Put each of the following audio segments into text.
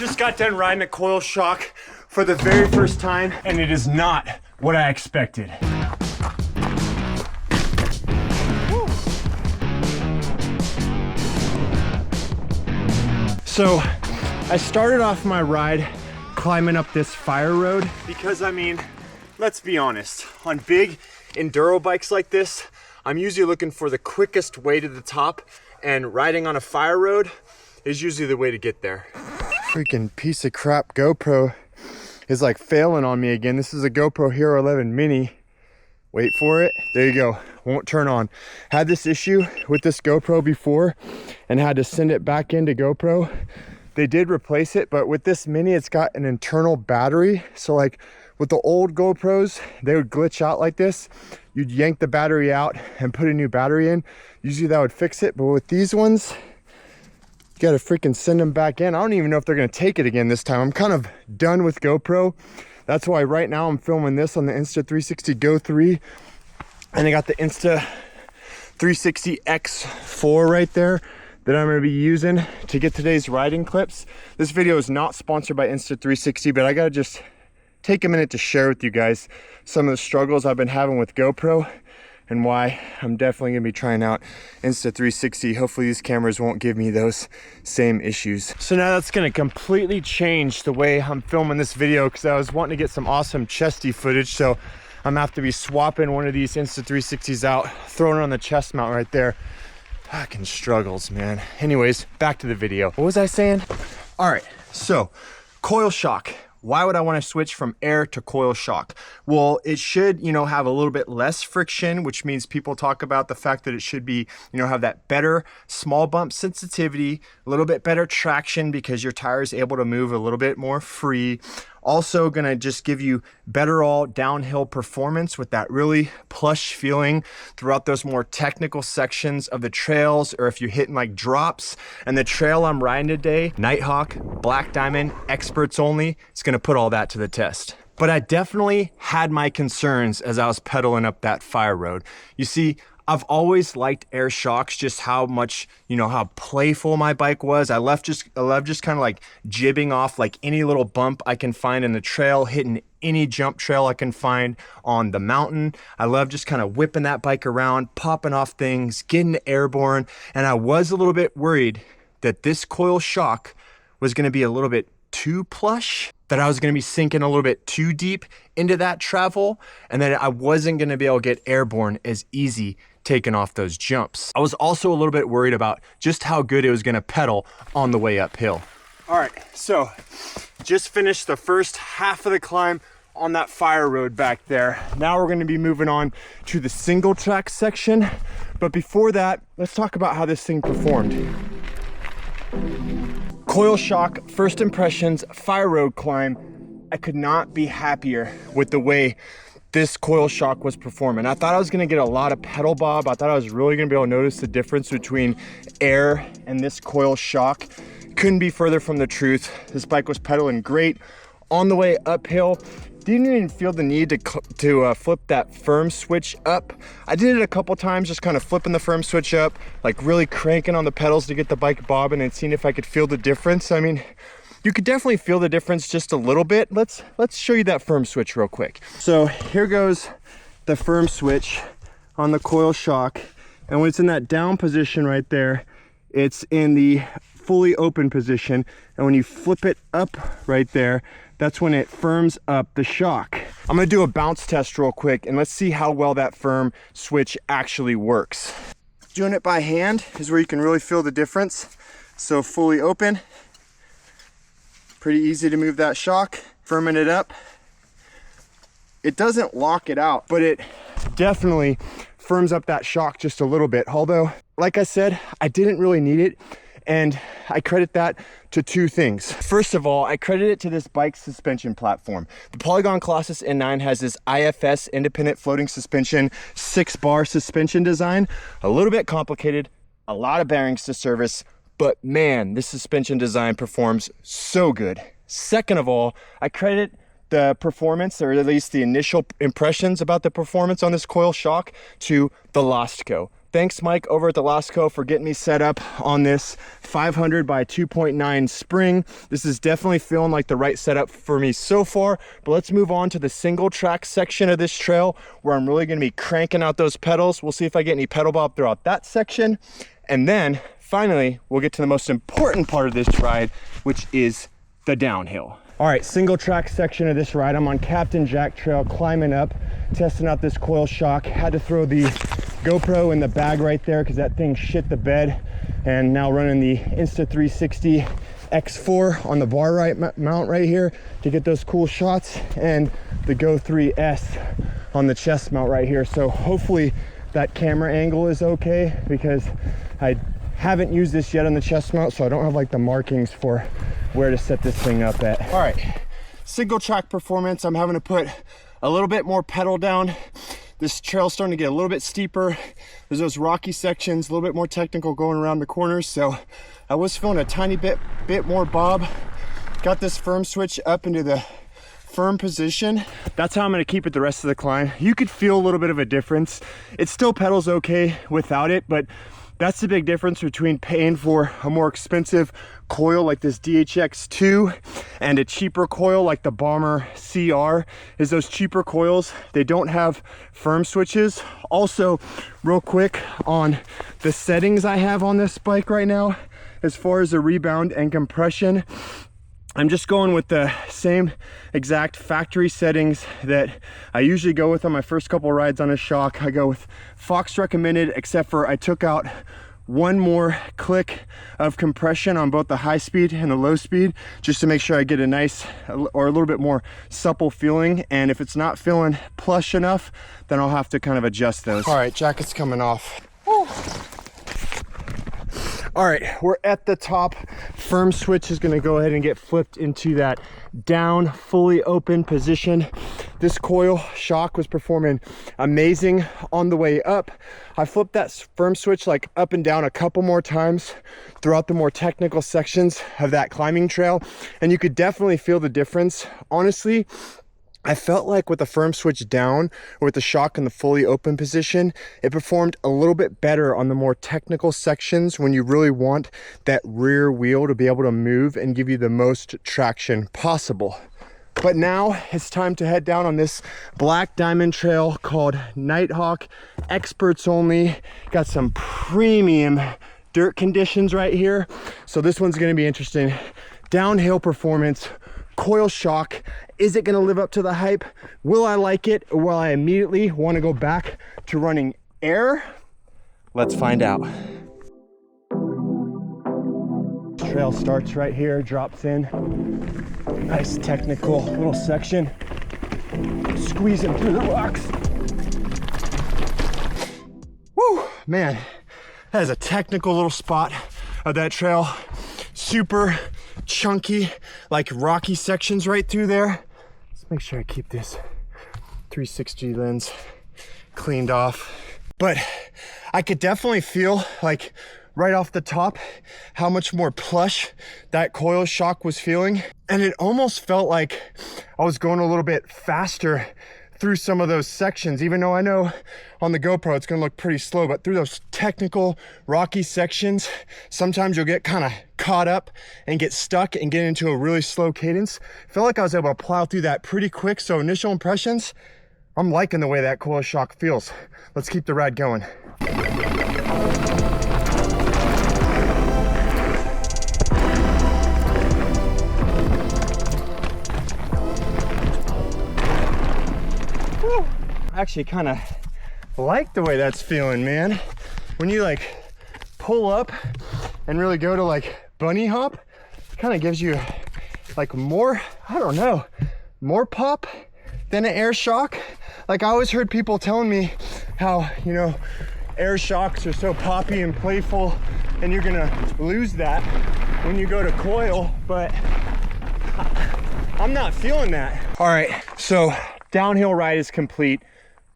Just got done riding a Coil Shock for the very first time, and it is not what I expected. Woo. So I started off my ride climbing up this fire road because, I mean, let's be honest, on big enduro bikes like this, I'm usually looking for the quickest way to the top, and riding on a fire road is usually the way to get there. Freaking piece of crap GoPro is like failing on me again. This is a GoPro Hero 11 Mini. Wait for it. There you go. Won't turn on. Had this issue with this GoPro before and had to send it back into GoPro. They did replace it, but with this Mini, it's got an internal battery. So like with the old GoPros, they would glitch out like this. You'd yank the battery out and put a new battery in. Usually that would fix it, but with these ones, you gotta freaking send them back in. I don't even know if they're gonna take it again this time. I'm kind of done with GoPro. That's why right now I'm filming this on the Insta360 Go 3. And I got the Insta360 X4 right there that I'm gonna be using to get today's riding clips. This video is not sponsored by Insta360, but I gotta just take a minute to share with you guys some of the struggles I've been having with GoPro and why I'm definitely gonna be trying out Insta360. Hopefully these cameras won't give me those same issues. So now that's gonna completely change the way I'm filming this video, because I was wanting to get some awesome chesty footage. So I'm gonna have to be swapping one of these Insta360s out, throwing it on the chest mount right there. Fucking struggles, man. Anyways, back to the video. What was I saying? All right, so Coil Shock. Why would I want to switch from air to Coil Shock? Well, it should, have a little bit less friction, which means people talk about the fact that it should be, have that better small bump sensitivity, a little bit better traction because your tire is able to move a little bit more free. Also gonna just give you better all downhill performance with that really plush feeling throughout those more technical sections of the trails, or if you're hitting like drops. And the trail I'm riding today, Nighthawk, Black Diamond, experts only, it's gonna put all that to the test. But I definitely had my concerns as I was pedaling up that fire road. You see, I've always liked air shocks, just how much, how playful my bike was. I love just kind of like jibbing off like any little bump I can find in the trail, hitting any jump trail I can find on the mountain. I love just kind of whipping that bike around, popping off things, getting airborne. And I was a little bit worried that this Coil Shock was gonna be a little bit too plush, that I was gonna be sinking a little bit too deep into that travel, and that I wasn't gonna be able to get airborne as easy taking off those jumps. I was also a little bit worried about just how good it was gonna pedal on the way uphill. All right, so just finished the first half of the climb on that fire road back there. Now we're gonna be moving on to the single track section. But before that, let's talk about how this thing performed. Coil Shock, first impressions, fire road climb. I could not be happier with the way this Coil Shock was performing. I thought I was gonna get a lot of pedal bob. I thought I was really gonna be able to notice the difference between air and this Coil Shock. Couldn't be further from the truth. This bike was pedaling great on the way uphill. Didn't even feel the need to flip that firm switch up. I did it a couple times, just kind of flipping the firm switch up, like really cranking on the pedals to get the bike bobbing and seeing if I could feel the difference. I mean, you could definitely feel the difference just a little bit. Let's show you that firm switch real quick. So here goes the firm switch on the Coil Shock. And when it's in that down position right there, it's in the fully open position. And when you flip it up right there, that's when it firms up the shock. I'm gonna do a bounce test real quick and let's see how well that firm switch actually works. Doing it by hand is where you can really feel the difference. So fully open, pretty easy to move that shock, firming it up. It doesn't lock it out, but it definitely firms up that shock just a little bit. Although, like I said, I didn't really need it. And I credit that to two things. First of all, I credit it to this bike suspension platform. The Polygon Colossus N9 has this IFS independent floating suspension, 6-bar suspension design. A little bit complicated, a lot of bearings to service, but man, this suspension design performs so good. Second of all, I credit the performance, or at least the initial impressions about the performance on this Coil Shock, to the Lostco. Thanks Mike over at the Lasco for getting me set up on this 500 by 2.9 spring. This is definitely feeling like the right setup for me so far, but let's move on to the single track section of this trail where I'm really gonna be cranking out those pedals. We'll see if I get any pedal bob throughout that section. And then finally, we'll get to the most important part of this ride, which is the downhill. All right, single track section of this ride. I'm on Captain Jack Trail, climbing up, testing out this Coil Shock. Had to throw the GoPro in the bag right there because that thing shit the bed. And now running the Insta360 X4 on the bar right mount right here to get those cool shots, and the Go 3S on the chest mount right here. So hopefully that camera angle is okay because I haven't used this yet on the chest mount, so I don't have like the markings for where to set this thing up at. All right, single track performance. I'm having to put a little bit more pedal down. This trail's starting to get a little bit steeper. There's those rocky sections, a little bit more technical going around the corners. So I was feeling a tiny bit more bob. Got this firm switch up into the firm position. That's how I'm gonna keep it the rest of the climb. You could feel a little bit of a difference. It still pedals okay without it, but that's the big difference between paying for a more expensive coil like this DHX2 and a cheaper coil like the Bomber CR. Is those cheaper coils, they don't have firm switches. Also, real quick on the settings I have on this bike right now, as far as the rebound and compression, I'm just going with the same exact factory settings that I usually go with on my first couple rides on a shock. I go with Fox recommended, except for I took out one more click of compression on both the high speed and the low speed, just to make sure I get a nice or a little bit more supple feeling. And if it's not feeling plush enough, then I'll have to kind of adjust those. All right, jacket's coming off. Woo. All right, we're at the top. Firm switch is gonna go ahead and get flipped into that down, fully open position. This Coil Shock was performing amazing on the way up. I flipped that firm switch like up and down a couple more times throughout the more technical sections of that climbing trail, and you could definitely feel the difference. Honestly, I felt like with the firm switch down or with the shock in the fully open position, it performed a little bit better on the more technical sections when you really want that rear wheel to be able to move and give you the most traction possible. But now it's time to head down on this black diamond trail called Nighthawk, experts only. Got some premium dirt conditions right here. So this one's gonna be interesting. Downhill performance, Coil Shock. Is it going to live up to the hype? Will I like it, or will I immediately want to go back to running air? Let's find out. Trail starts right here, drops in. Nice technical little section. Squeezing through the rocks. Woo, man, that is a technical little spot of that trail. Super chunky, like rocky sections right through there. Let's make sure I keep this 360 lens cleaned off. But I could definitely feel like right off the top how much more plush that Coil Shock was feeling. And it almost felt like I was going a little bit faster through some of those sections, even though I know on the GoPro it's gonna look pretty slow, but through those technical rocky sections, sometimes you'll get kind of caught up and get stuck and get into a really slow cadence. I felt like I was able to plow through that pretty quick. So initial impressions, I'm liking the way that Coil Shock feels. Let's keep the ride going. I actually kind of like the way that's feeling, man. When you like pull up and really go to like bunny hop, it kind of gives you like more, I don't know, more pop than an air shock. Like I always heard people telling me how, you know, air shocks are so poppy and playful and you're gonna lose that when you go to coil, but I'm not feeling that. All right, so downhill ride is complete.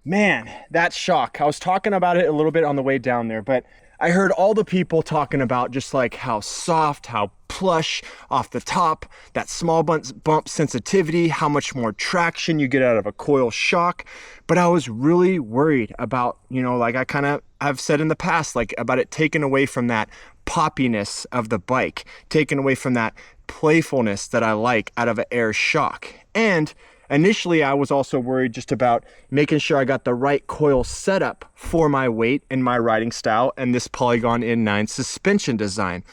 Man, that shock. I was talking about it a little bit on the way down there, but I heard all the people talking about just like how soft, how plush off the top, that small bump sensitivity, how much more traction you get out of a Coil Shock. But I was really worried about, you know, like I kind of I've said in the past, like about it taking away from that poppiness of the bike, taken away from that playfulness that I like out of an Air Shock. And initially I was also worried just about making sure I got the right coil setup for my weight and my riding style and this Polygon N9 suspension design.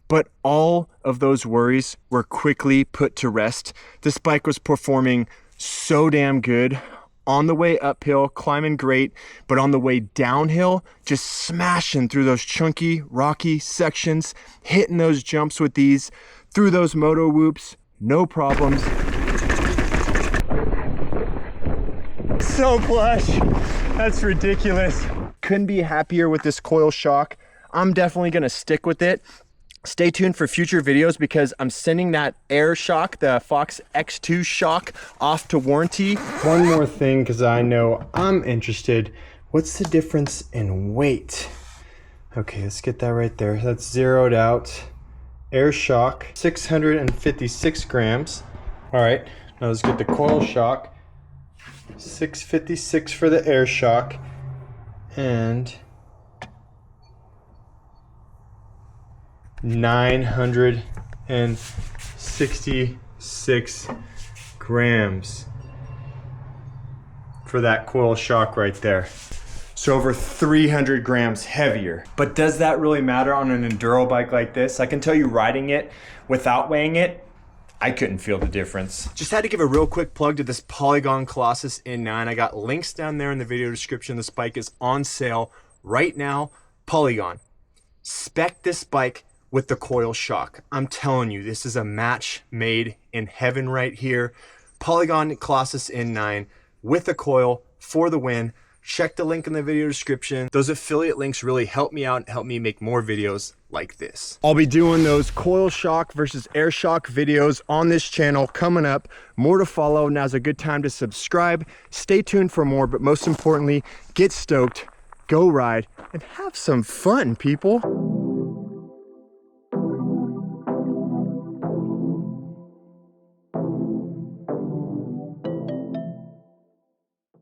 But all of those worries were quickly put to rest. This bike was performing so damn good. On the way uphill, climbing great, but on the way downhill, just smashing through those chunky, rocky sections, hitting those jumps with these, through those moto whoops, no problems. So plush, that's ridiculous. Couldn't be happier with this Coil Shock. I'm definitely gonna stick with it. Stay tuned for future videos because I'm sending that Air Shock, the Fox X2 shock, off to warranty. One more thing, because I know I'm interested. What's the difference in weight? Okay, let's get that right there. That's zeroed out. Air Shock, 656 grams. All right, now let's get the Coil Shock. 656 for the Air Shock. And 966 grams for that Coil Shock right there. So over 300 grams heavier. But does that really matter on an enduro bike like this? I can tell you riding it without weighing it, I couldn't feel the difference. Just had to give a real quick plug to this Polygon Colossus N9. I got links down there in the video description. This bike is on sale right now. Polygon. Spec this bike with the Coil Shock. I'm telling you, this is a match made in heaven right here. Polygon Colossus N9 with a coil for the win. Check the link in the video description. Those affiliate links really help me out and help me make more videos like this. I'll be doing those Coil Shock versus Air Shock videos on this channel coming up. More to follow. Now's a good time to subscribe. Stay tuned for more, but most importantly, get stoked, go ride, and have some fun, people.